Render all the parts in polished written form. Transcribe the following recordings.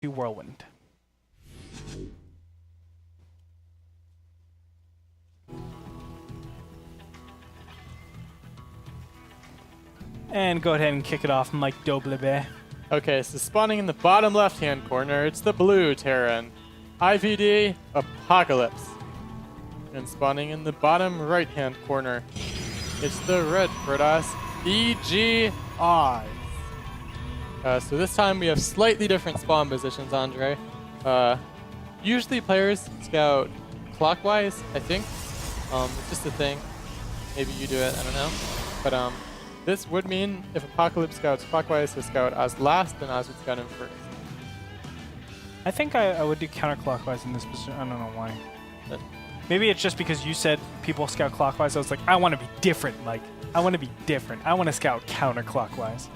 to Whirlwind. And go ahead and kick it off, Mike Doblebe. Okay, so spawning in the bottom left-hand corner, it's the blue Terran. IVD, Apocalypse. And spawning in the bottom right-hand corner, it's the red Protoss, EG Oz. So this time we have slightly different spawn positions, Andre. Usually players scout clockwise, I think. It's just a thing. Maybe you do it, I don't know. But this would mean if Apocalypse scouts clockwise, he'll scout Oz last, and Oz would scout him first. I think I would do counterclockwise in this position. I don't know why. But maybe it's just because you said people scout clockwise. I was like, I want to be different, Mike. I want to be different. I want to scout counterclockwise.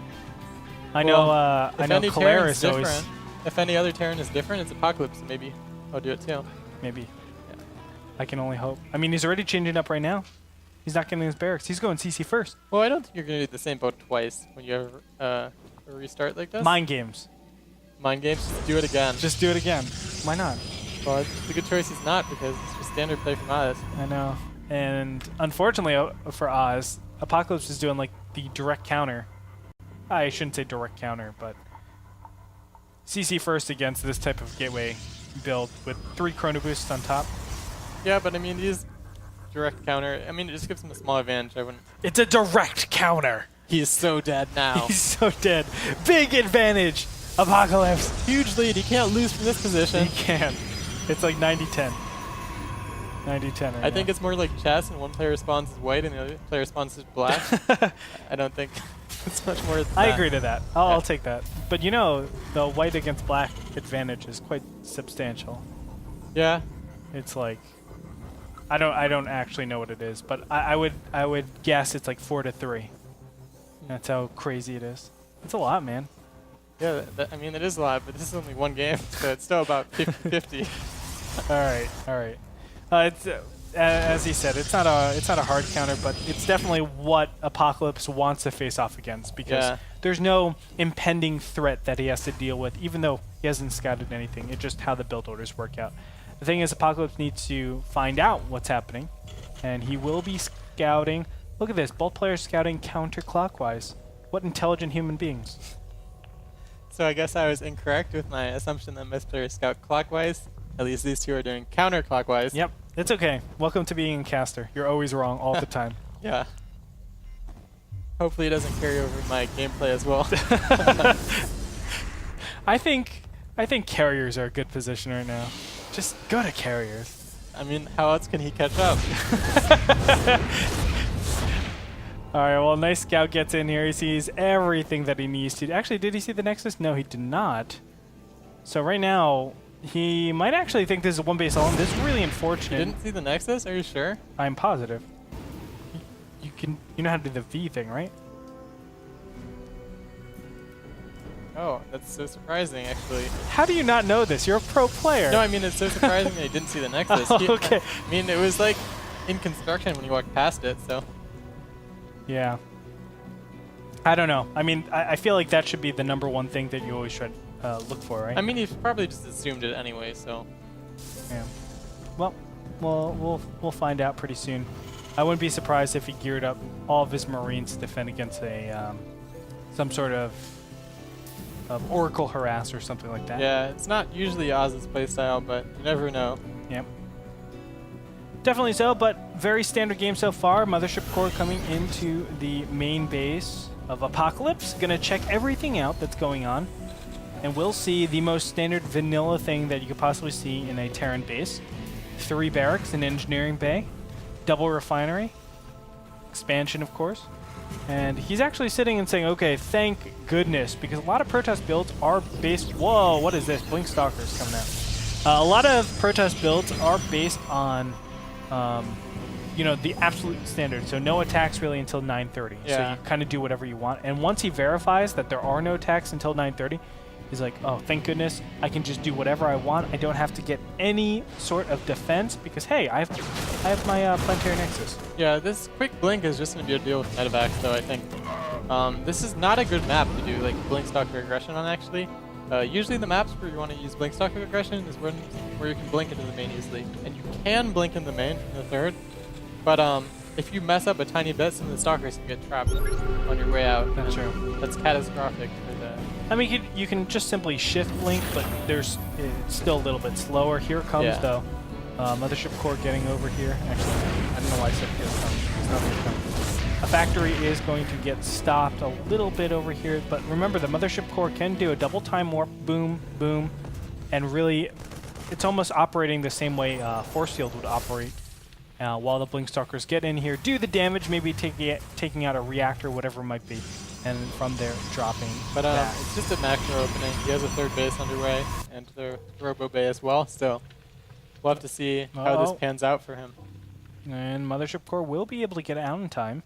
I know Calaris always... If any other Terran is different, it's Apocalypse, so maybe I'll do it too. Maybe. Yeah. I can only hope. I mean, he's already changing up right now. He's not getting his barracks. He's going CC first. Well, I don't think you're going to do the same boat twice when you have a restart like this. Mind games. Mind games, just do it again. Just do it again. Why not? Well, it's a good choice he's not, because it's just standard play from Oz. I know. And unfortunately for Oz, Apocalypse is doing like the direct counter. I shouldn't say direct counter, but CC first against this type of gateway build with 3 chrono boosts on top. Yeah, but I mean, he's direct counter. I mean, it just gives him a small advantage. I wouldn't. It's a direct counter. He is so dead now. He's so dead. Big advantage. Apocalypse. Huge lead. He can't lose from this position. He can. It's like 90-10. 90-10 right I think it's more like chess, and one player responds as white and the other player responds as black. I don't think it's much more than that. I agree to that. I'll take that. But you know, the white against black advantage is quite substantial. Yeah. It's like, I don't actually know what it is, but I would guess it's like 4-3. That's how crazy it is. It's a lot, man. Yeah, I mean, it is a lot, but this is only one game, so it's still about 50-50. All right. It's as he said, it's not a hard counter, but it's definitely what Apocalypse wants to face off against, because there's no impending threat that he has to deal with, even though he hasn't scouted anything. It's just how the build orders work out. The thing is, Apocalypse needs to find out what's happening, and he will be scouting. Look at this, both players scouting counterclockwise. What intelligent human beings. So I guess I was incorrect with my assumption that most players scout clockwise. At least these two are doing counterclockwise. Yep, it's okay. Welcome to being a caster. You're always wrong all the time. Yeah. Hopefully it doesn't carry over my gameplay as well. I think carriers are a good position right now. Just go to carriers. I mean, how else can he catch up? All right, well, nice scout gets in here. He sees everything that he needs to. Actually, did he see the Nexus? No, he did not. So right now, he might actually think this is a one base alone. This is really unfortunate. You didn't see the Nexus? Are you sure? I'm positive. You know how to do the V thing, right? Oh, that's so surprising, actually. How do you not know this? You're a pro player. No, I mean, it's so surprising that he didn't see the Nexus. Okay. I mean, it was like in construction when you walked past it, so. Yeah. I don't know. I mean, I feel like that should be the #1 thing that you always try to look for, right? I mean, he probably just assumed it anyway, so. Yeah. Well, we'll find out pretty soon. I wouldn't be surprised if he geared up all of his Marines to defend against a some sort of Oracle harass or something like that. Yeah, it's not usually Oz's playstyle, but you never know. Yep. Definitely so, but very standard game so far. Mothership Core coming into the main base of Apocalypse. Gonna check everything out that's going on, and we'll see the most standard vanilla thing that you could possibly see in a Terran base. 3 barracks, an engineering bay, double refinery, expansion of course. And he's actually sitting and saying, okay, thank goodness, because a lot of Protoss builds are based... Whoa, what is this? Blink Stalkers coming out. A lot of Protoss builds are based on... you know, the absolute standard. So no attacks really until 9:30. Yeah. So you kind of do whatever you want. And once he verifies that there are no attacks until 9:30, he's like, oh, thank goodness, I can just do whatever I want. I don't have to get any sort of defense because, hey, I have my Planetary Nexus. Yeah, this quick blink is just going to be a deal with Medevacs, though, I think. This is not a good map to do like Blink Stalker aggression on, actually. Usually the maps where you want to use blink stock aggression is where you can blink into the main easily. And you can blink in the main in the third, but if you mess up a tiny bit, some of the stalkers can get trapped on your way out. That's true. That's catastrophic for the... I mean, you can just simply shift blink, but it's still a little bit slower. Here it comes, though. Mothership Core getting over here. Actually, I don't know why I said here it comes. It's not here it comes. A factory is going to get stopped a little bit over here, but remember the Mothership Core can do a double time warp, boom, boom, and really, it's almost operating the same way Force Field would operate. While the Blink Stalkers get in here, do the damage, maybe taking out a reactor, whatever it might be, and from there dropping. But it's just a macro opening. He has a third base underway, and the Robo Bay as well, so we'll have to see how this pans out for him. And Mothership Core will be able to get out in time.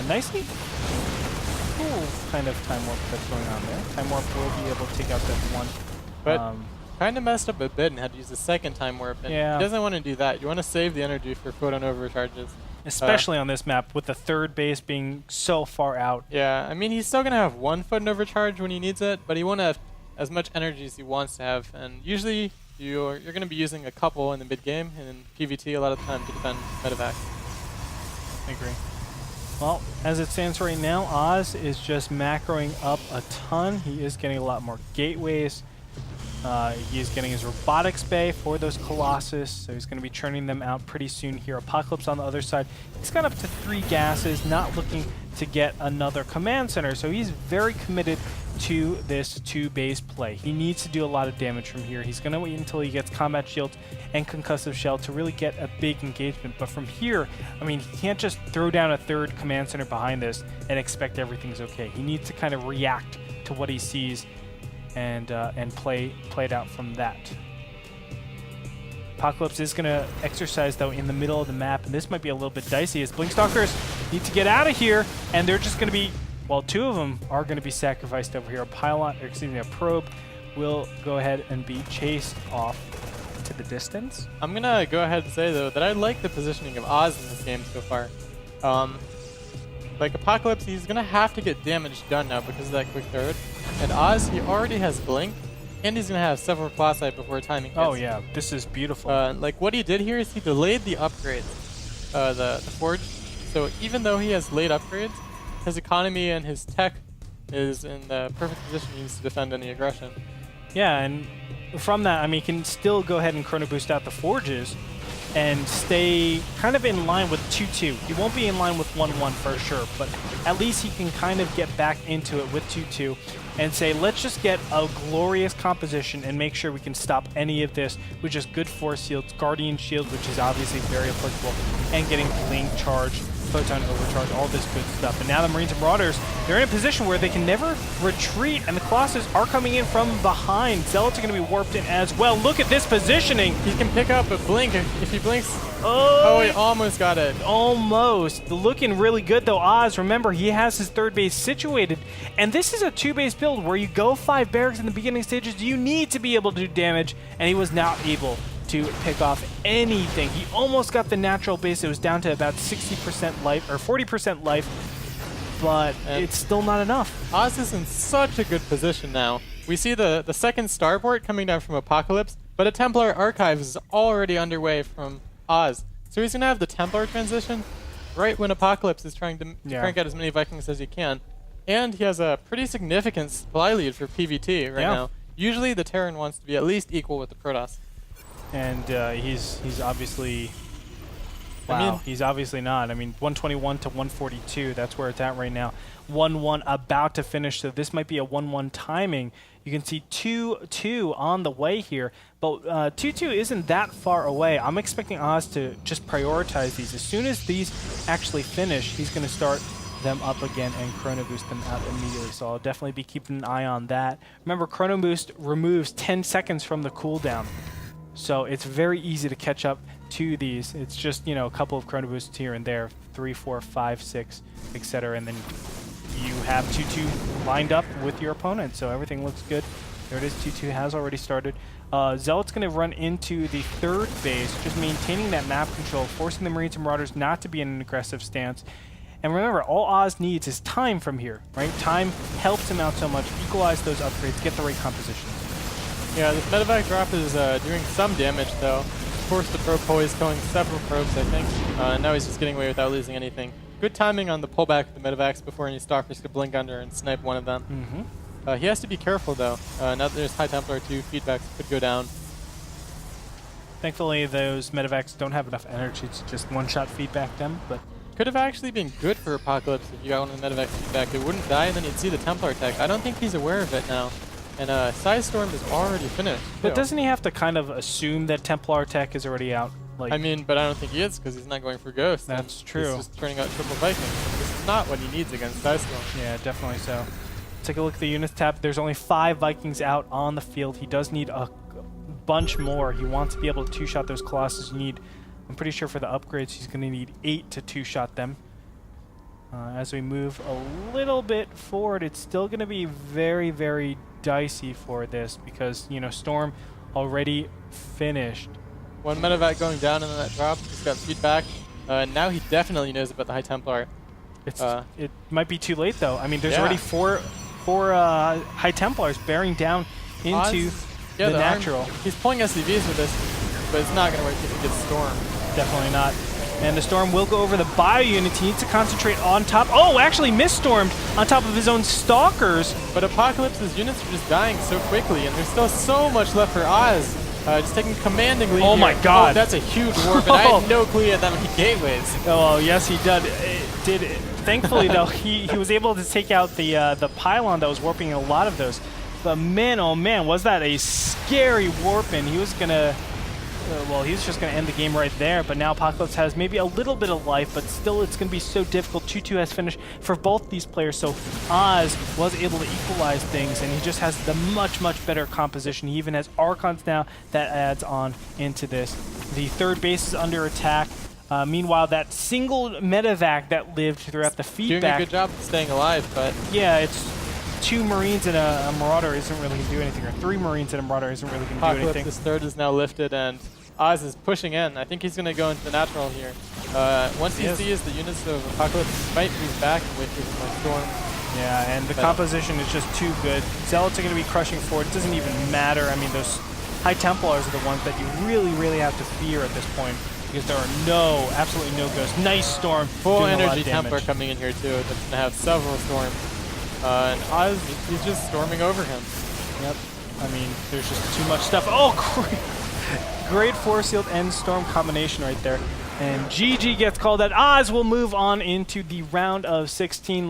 Nicely cool kind of time warp that's going on there. Time warp will be able to take out that one. But kind of messed up a bit and had to use the second time warp. And he doesn't want to do that. You want to save the energy for photon overcharges. Especially on this map with the third base being so far out. Yeah, I mean, he's still going to have one photon overcharge when he needs it, but he won't have as much energy as he wants to have. And usually you're going to be using a couple in the mid game and in PvT a lot of the time to defend medevac. I agree. Well, as it stands right now, Oz is just macroing up a ton. He is getting a lot more gateways. He is getting his robotics bay for those Colossus, so he's going to be churning them out pretty soon here. Apocalypse on the other side. He's got up to 3 gases, not looking to get another command center, so he's very committed to this 2-base play. He needs to do a lot of damage from here. He's going to wait until he gets combat shields and concussive shell to really get a big engagement. But from here, I mean, he can't just throw down a 3rd command center behind this and expect everything's okay. He needs to kind of react to what he sees and play it out from that. Apocalypse is going to exercise, though, in the middle of the map, and this might be a little bit dicey as Blinkstalkers need to get out of here, and they're just going to be, well, 2 of them are going to be sacrificed over here. A pylon, or excuse me, a probe will go ahead and be chased off to the distance. I'm going to go ahead and say, though, that I like the positioning of Oz in this game so far. Like Apocalypse, he's going to have to get damage done now because of that quick third. And Oz, he already has Blink, and he's going to have several Colossi before timing hits. Oh yeah, this is beautiful. Like what he did here is he delayed the upgrades, the Forge. So even though he has late upgrades, his economy and his tech is in the perfect position he needs to defend any aggression. Yeah, and from that, I mean, he can still go ahead and Chrono Boost out the Forges and stay kind of in line with 2-2. He won't be in line with 1-1 for sure, but at least he can kind of get back into it with 2-2 and say, let's just get a glorious composition and make sure we can stop any of this with just good Force Shields, Guardian Shield, which is obviously very applicable, and getting Blink Charge, Photon Overcharge, all this good stuff. And now the Marines and Marauders, they're in a position where they can never retreat, and the Colossus are coming in from behind. Zealots are going to be warped in as well. Look at this positioning. He can pick up a Blink if he blinks. Oh, he almost got it. Almost. Looking really good, though. Oz, remember, he has his 3rd base situated, and this is a 2-base build where you go 5 barracks in the beginning stages. You need to be able to do damage, and he was not able to pick off anything. He almost got the natural base. It was down to about 60% life, or 40% life, but it's still not enough. Oz is in such a good position now. We see the 2nd starport coming down from Apocalypse, but a Templar Archive is already underway from Oz. So he's going to have the Templar transition right when Apocalypse is trying to crank out as many Vikings as he can. And he has a pretty significant supply lead for PvT right now. Usually the Terran wants to be at least equal with the Protoss. And he's obviously... Wow, he's obviously not. I mean, 121 to 142, that's where it's at right now. 1-1 about to finish, so this might be a 1-1 timing. You can see 2-2 on the way here, but 2-2 isn't that far away. I'm expecting Oz to just prioritize these. As soon as these actually finish, he's going to start them up again and Chrono Boost them out immediately, so I'll definitely be keeping an eye on that. Remember, Chrono Boost removes 10 seconds from the cooldown, so it's very easy to catch up to these. It's just, you know, a couple of Chrono Boosts here and there, 3, 4, 5, 6, etc., and then you have 2-2 lined up with your opponent, so everything looks good. There it is, 2-2 has already started. Zealot's going to run into the 3rd base, just maintaining that map control, forcing the Marines and Marauders not to be in an aggressive stance. And remember, all Oz needs is time from here, right? Time helps him out so much. Equalize those upgrades, get the right compositions. Yeah, this medevac drop is doing some damage, though. Forced the probe poise, killing several probes, I think. Now he's just getting away without losing anything. Good timing on the pullback of the medevacs before any stalkers could blink under and snipe one of them. He has to be careful, though. Now that there's High Templar 2, feedbacks could go down. Thankfully, those medevacs don't have enough energy to just one-shot feedback them, but Could have actually been good for Apocalypse if you got one of the medevacs feedback. It wouldn't die, and then you'd see the Templar attack. I don't think he's aware of it now. And Size Storm is already finished. But doesn't he have to kind of assume that Templar tech is already out? Like, I mean, but I don't think he is, because he's not going for Ghost. That's true. He's just turning out triple Vikings. This is not what he needs against Size Storm. yeah, definitely so. Take a look at the units tab. There's only 5 Vikings out on the field. He does need a bunch more. He wants to be able to two-shot those Colossus. I'm pretty sure for the upgrades, he's going to need 8 to two-shot them. As we move a little bit forward, it's still going to be very, very dicey for this because, you know, Storm already finished. One medevac going down in that drop. He's got feedback. Now he definitely knows about the High Templar. It might be too late, though. I mean, there's already four High Templars bearing down into the natural. He's pulling SCVs with this, but it's not going to work if he gets Storm. Definitely not. And the Storm will go over the bio unit. He needs to concentrate on top. Oh, actually misstormed on top of his own Stalkers. But Apocalypse's units are just dying so quickly, and there's still so much left for Oz. Just taking commanding lead. Oh here. my God. Oh, that's a huge warp, and I had no clue he had that many gateways. Oh, well, yes, he did. Thankfully, though, he was able to take out the pylon that was warping a lot of those. But man, oh man, was that a scary warp in. He was going to... well, he's just going to end the game right there, but now Apocalypse has maybe a little bit of life, but still it's going to be so difficult. 2-2 has finished for both these players, so Oz was able to equalize things, and he just has the much, much better composition. He even has Archons now that adds on into this. The third base is under attack. Meanwhile, that single medevac that lived throughout the feedback... Doing a good job of staying alive, but... yeah, it's 2 Marines and a Marauder isn't really going to do anything, or 3 Marines and a Marauder isn't really going to do anything. Apocalypse's third is now lifted, and Oz is pushing in. I think he's going to go into the natural here. Once he sees the units of Apocalypse, he might move back and wait for my Storm. Yeah, and the composition is just too good. Zealots are going to be crushing forward. It doesn't even matter. I mean, those High Templars are the ones that you really, really have to fear at this point because there are absolutely no ghosts. Nice Storm. Full energy Templar coming in here too. That's going to have several Storms. And Oz, he's just storming over him. Yep. I mean, there's just too much stuff. Oh, great Force Field and Storm combination right there. And GG gets called out. Oz will move on into the round of 16.